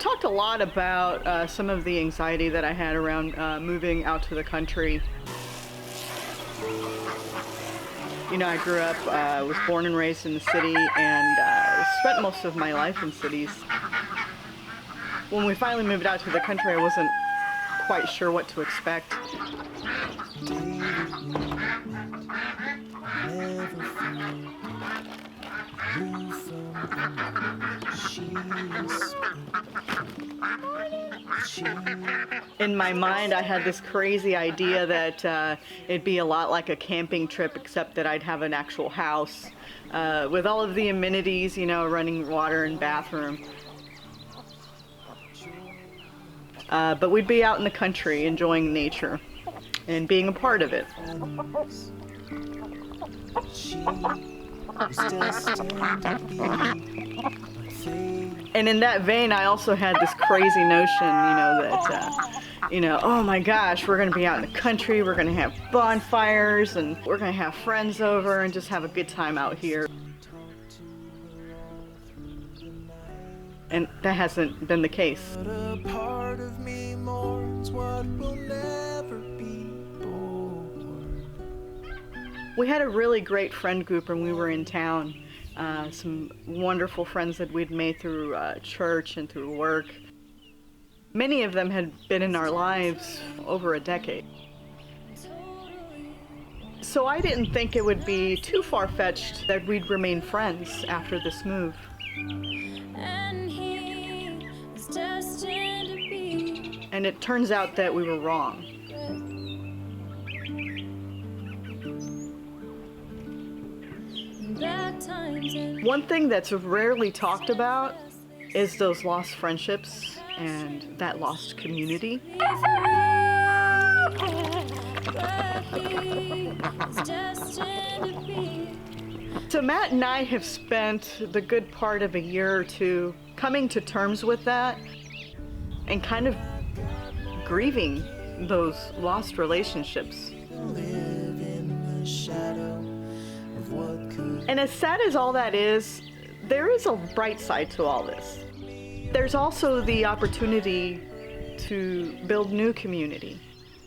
talked a lot about some of the anxiety that I had around moving out to the country. You know, I grew up, was born and raised in the city, and spent most of my life in cities. When we finally moved out to the country, I wasn't quite sure what to expect. In my mind, I had this crazy idea that it'd be a lot like a camping trip, except that I'd have an actual house with all of the amenities, you know, running water and bathroom. But we'd be out in the country enjoying nature and being a part of it. And in that vein, I also had this crazy notion, you know, that, oh my gosh, we're going to be out in the country, we're going to have bonfires, and we're going to have friends over and just have a good time out here. And that hasn't been the case. Part of me mourns what will never be born. We had a really great friend group when we were in town. Some wonderful friends that we'd made through church and through work. Many of them had been in our lives over a decade. So I didn't think it would be too far-fetched that we'd remain friends after this move. And it turns out that we were wrong. One thing that's rarely talked about is those lost friendships and that lost community. So Matt and I have spent the good part of a year or two coming to terms with that and kind of grieving those lost relationships. And as sad as all that is, there is a bright side to all this. There's also the opportunity to build new community,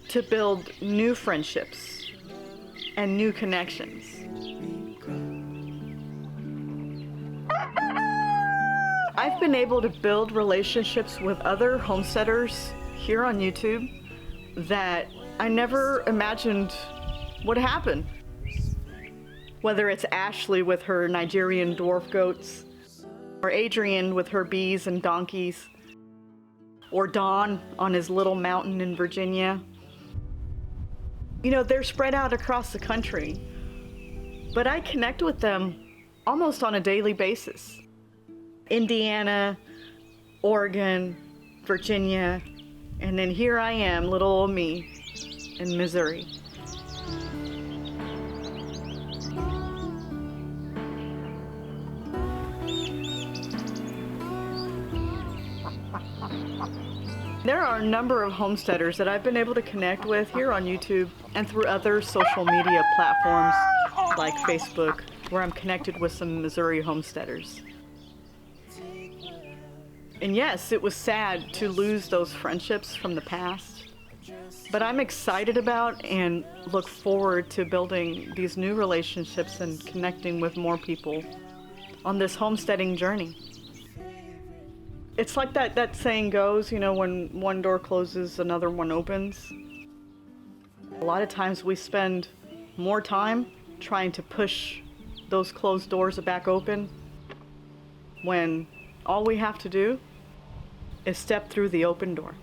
to build new friendships and new connections. I've been able to build relationships with other homesteaders here on YouTube that I never imagined would happen. Whether it's Ashley with her Nigerian dwarf goats, or Adrian with her bees and donkeys, or Don on his little mountain in Virginia. You know, they're spread out across the country, but I connect with them almost on a daily basis. Indiana, Oregon, Virginia, and then here I am, little old me, in Missouri. There are a number of homesteaders that I've been able to connect with here on YouTube and through other social media platforms like Facebook, where I'm connected with some Missouri homesteaders. And yes, it was sad to lose those friendships from the past, but I'm excited about and look forward to building these new relationships and connecting with more people on this homesteading journey. It's like that saying goes, you know, when one door closes, another one opens. A lot of times we spend more time trying to push those closed doors back open when all we have to do is step through the open door.